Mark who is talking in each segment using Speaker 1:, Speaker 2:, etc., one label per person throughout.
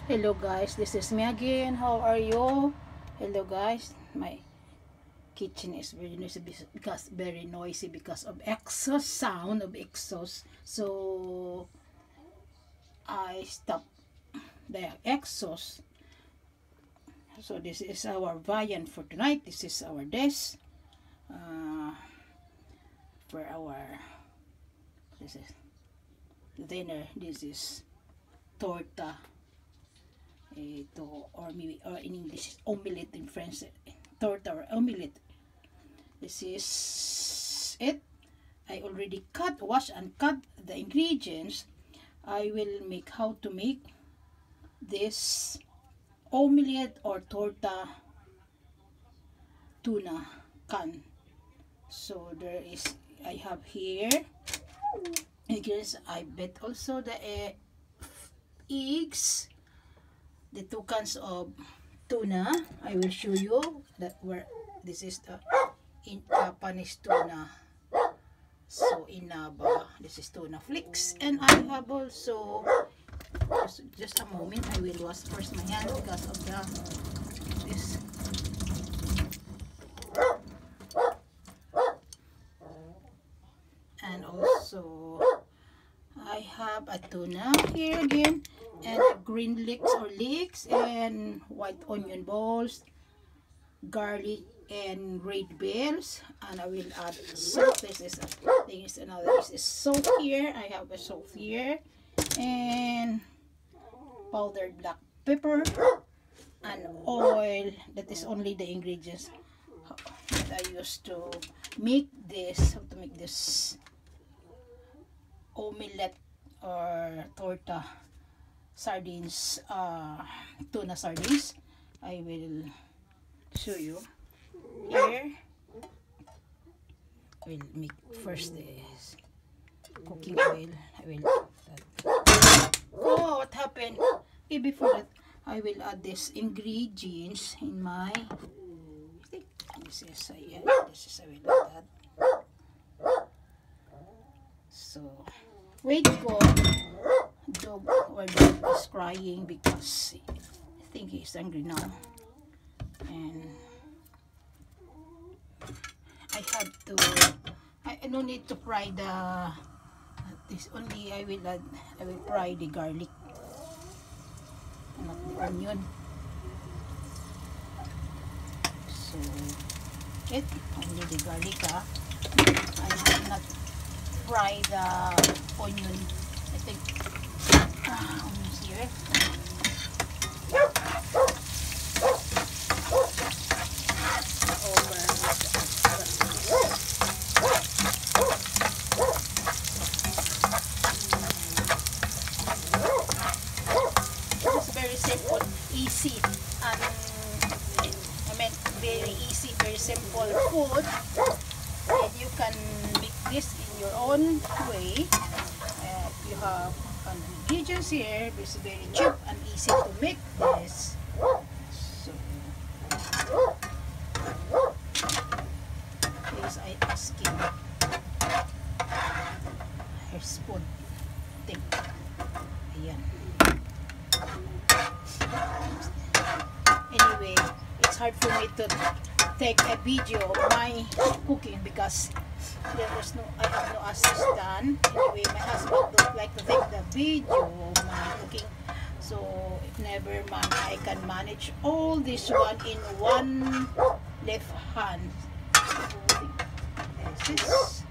Speaker 1: Hello guys, this is me again. How are you? Hello guys. My kitchen is very noisy because of exhaust sound of exhaust. So I stop the exhaust. So this is our viand for tonight. This is our dish for our this is dinner. This is torta. Or maybe or in English omelette, in French torta or omelette. This is it. I already wash and cut the ingredients. I will make how to make this omelette or torta tuna can. So there is, I have here, I guess I bet also the eggs, the 2 cans of tuna. I will show you that where this is the Japanese tuna. So inaba, this is tuna flakes, and I have also just a moment. I will wash first my hand because of this. And also I have a tuna here again, and green leeks and white onion balls, garlic and red bells, and I will add salt. This is salt here. I have a salt here and powdered black pepper and oil. That is only the ingredients that I used to make this. How to make this omelette or torta sardines, tuna sardines. I will show you here. I will make first this cooking oil. I will oh, what happened? Okay, before that I will add this ingredients in my this is I will add that. So wait ko, dog is crying because I think he's angry now, and I have to, I don't need to fry this only. I will fry the garlic, not the onion. So only the garlic. I will not fry the onion. I think onions here. It's very simple, easy, and I mean very easy, very simple food, and you can make this in your own way. You have ingredients here. It's very cheap and easy to make this. So please, I ask you her spoon thing. Ayan. Anyway, it's hard for me to take a video of my cooking because I have no assistant. Anyway, my husband don't like to take the video of my cooking. So never mind, I can manage all this one in one left hand. So, this is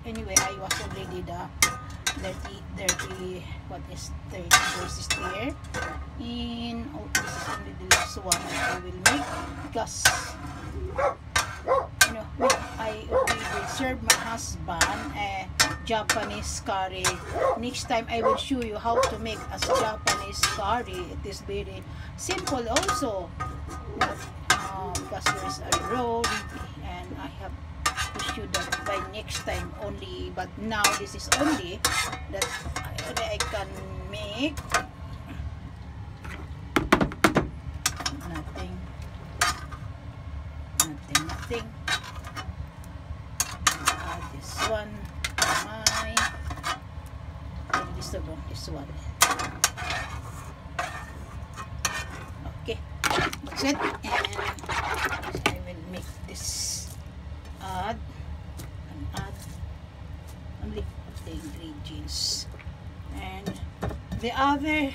Speaker 1: anyway, I was already the dirty what is 30 verses there. In this is only the last one that I will make because you know I already serve my husband a Japanese curry. Next time I will show you how to make a Japanese curry. It is very simple also, because there is a raw and I have to show that by next time only, but now this is only that I can make nothing. This one, this one. Okay, that's it. And I will make this add only the ingredients. And the other,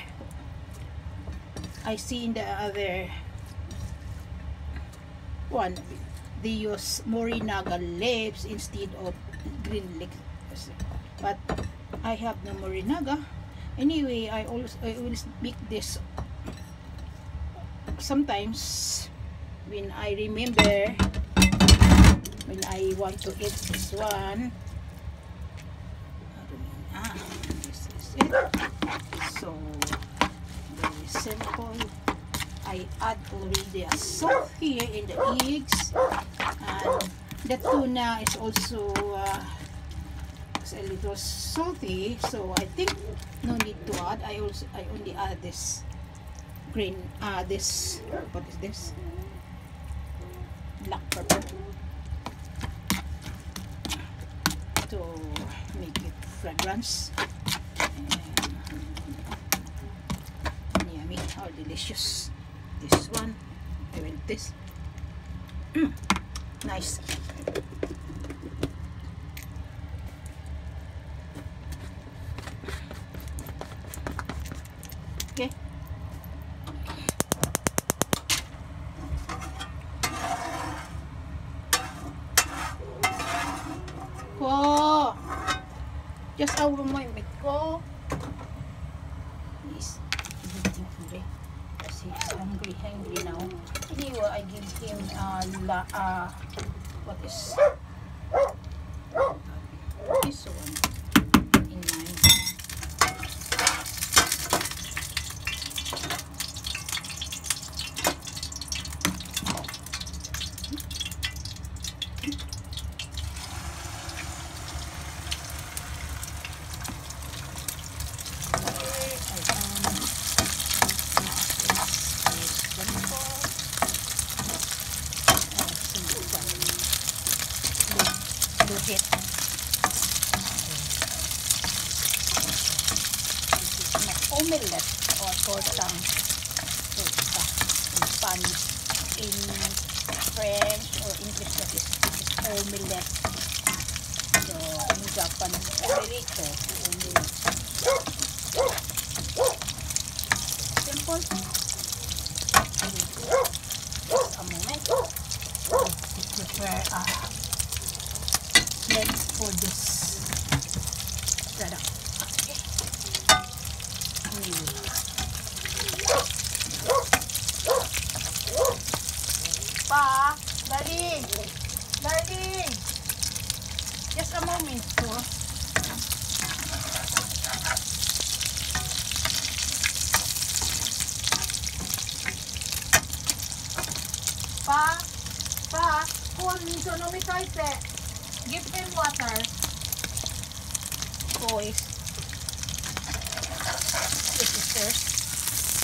Speaker 1: I see in the other one, they use morinaga leaves instead of green leaves, but I have no morinaga. Anyway, I will make this sometimes when I remember, when I want to eat this one. This is it. So very simple. I add already a salt here in the eggs, and the tuna is also a little salty, so I think no need to add. I only add this green, this, what is this, black pepper to make it fragrance. And yummy, how delicious. This one, I want this. Nice. Okay. Ko, just over my meat ko. He's eating today. He's hungry now. Anyway, I give him what is this one in mine. This is my omelette or torta in Spanish. In French or English, that is omelette. So in Japanese, omelette. Simple. Just a moment. To prepare legs for this product. Pa, darling, just a moment po. Pa, kung sonomi kaise. Give him water. Boys. This is first.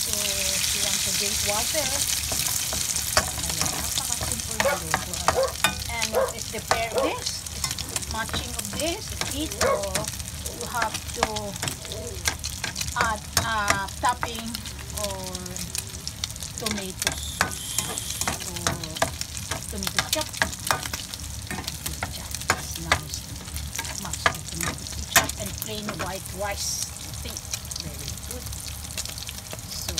Speaker 1: So, if you want to drink water, napaka-simple na luto. And what is the pair of this? Matching of this. Ito, you have to add topping or tomato sauce or tomato chop. And plain white rice. I think very good. So,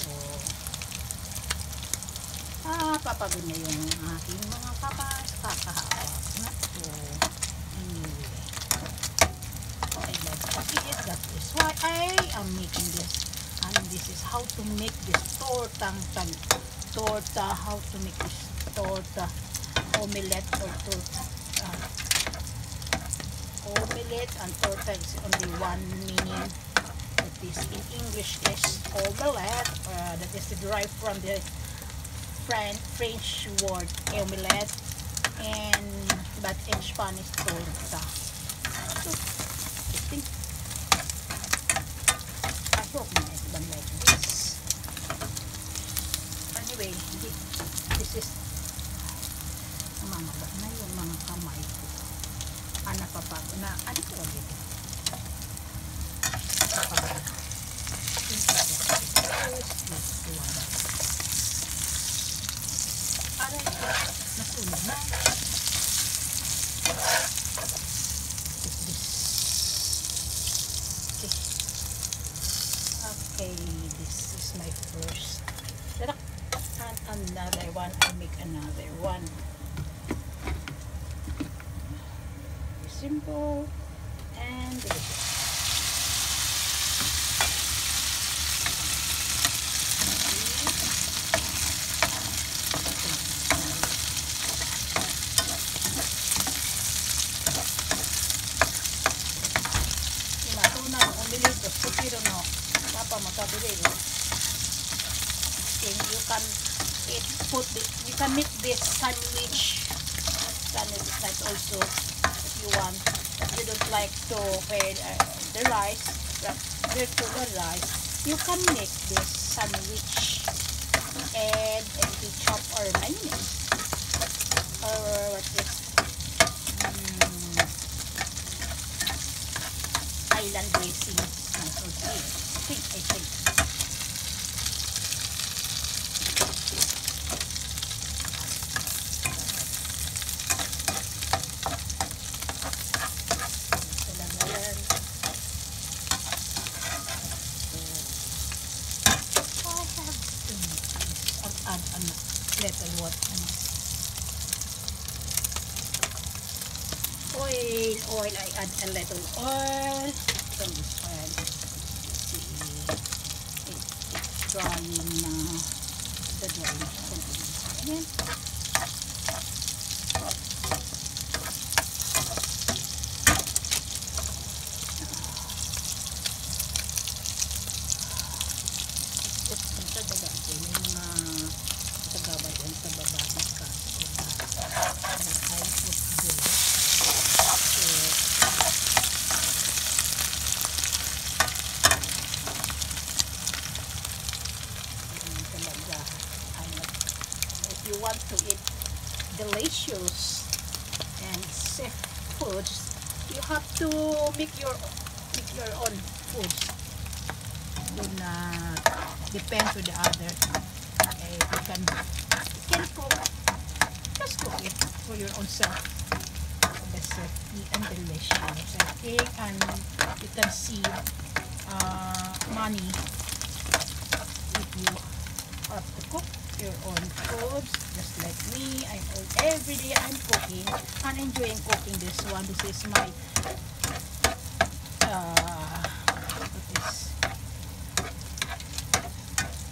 Speaker 1: papagod na yung aking mga papas. Kakahawak na to. Anyway, I like to see it. That is why I am making this. And this is how to make this torta. How to make this torta. Omelette or torta. Omelette and torta is only one meaning. That is in English is omelette. That is derived from the French word omelette, and but in Spanish torta. So, I think I hope na everyone like this. Anyway, this is mga na yung mga kamay ko. Ano pa pa na ano ko dito? Nasunog na. Okay, this is my first. And another one, I make another one. Simple and delicious. Tuna, omelette, pero no, papa makabili. You can you can make this sandwich like also if you want. If you don't like to pair the rice, the rice, you can make this sandwich and ketchup or mayonnaise or what is island dressing. I think. Little what oil. I add a little oil from this oil. See, it's drying now. The drying again. If you want to eat delicious and safe foods, you have to make your own foods. Do not depend to the other. Okay, you can cook. Just cook it for your own self. The safety and delicious. I think, and you can save money if you have to cook your own foods, just like me. Every day I'm cooking and enjoying cooking this one. This is my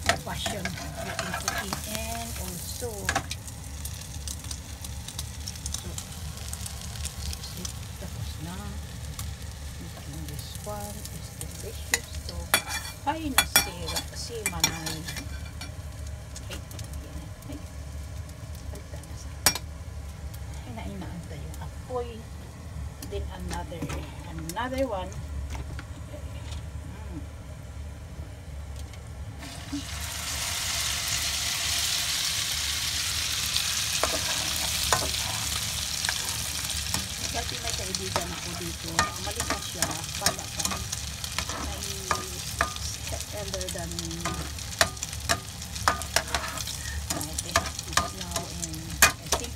Speaker 1: my passion in cooking, and also tapos na making this one is delicious. So ay nasira kasi manay. Inaantay yung apoy. Then another one. Dati may kaibigan ako dito. Malika siya. Pala pa. May elder than now, and I think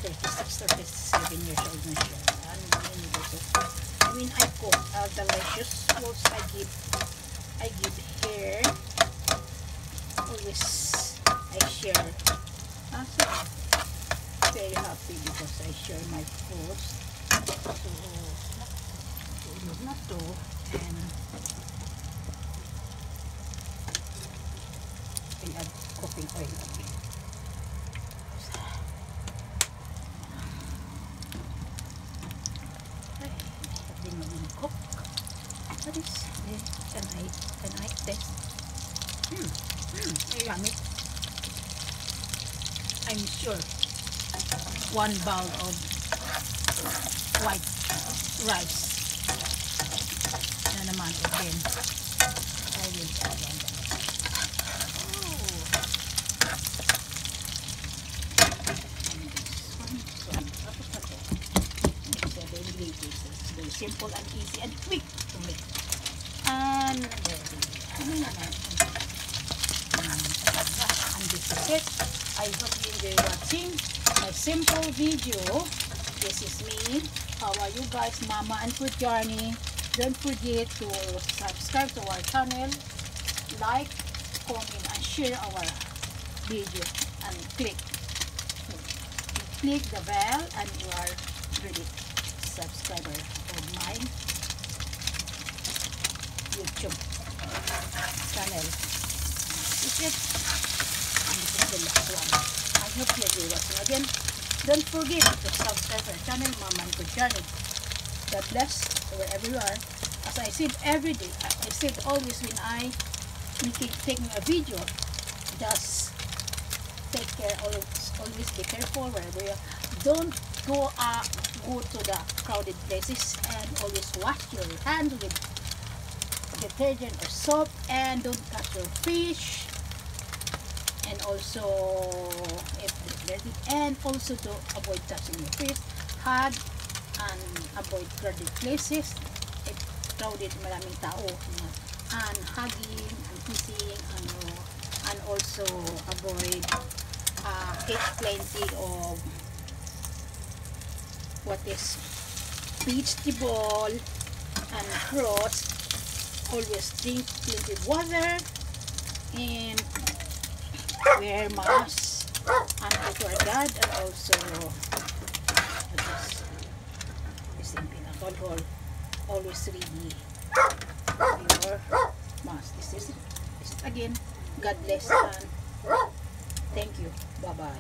Speaker 1: 36 or 57 years old na siya. I mean, I cook delicious foods. I give her. Always I share. So very happy because I share my foods. So not to, and I add cooking oil again. Cook. What is it? Can I taste? Yummy. I'm sure 1 bowl of white rice na naman. Again, I will add on that. Very simple and easy and quick to make. And this is it. I hope you enjoy watching my simple video. This is me. How are you guys? Mama and Food Journey. Don't forget to subscribe to our channel, like, comment, and share our video, and click the bell, and you are ready subscriber of my YouTube channel. This is it. And this is the last one. I hope you enjoy watching. Again, don't forget to subscribe our channel, Mama and Good Journey. God bless wherever you are. As I said every day, I said always when I taking a video, just take care, always be careful wherever you are. Don't go to the crowded places, and always wash your hands with detergent or soap, and don't touch your fish, and also if it's dirty, and also to avoid touching your fish, hug and avoid crowded places. If crowded, maraming tao, and hugging and kissing, and also avoid eat plenty of what is vegetable and fruits. Always drink plenty of water, and wear mask, and pray to our God, and also alcohol. Always ready your mask. This is it again. God bless and thank you. Bye bye.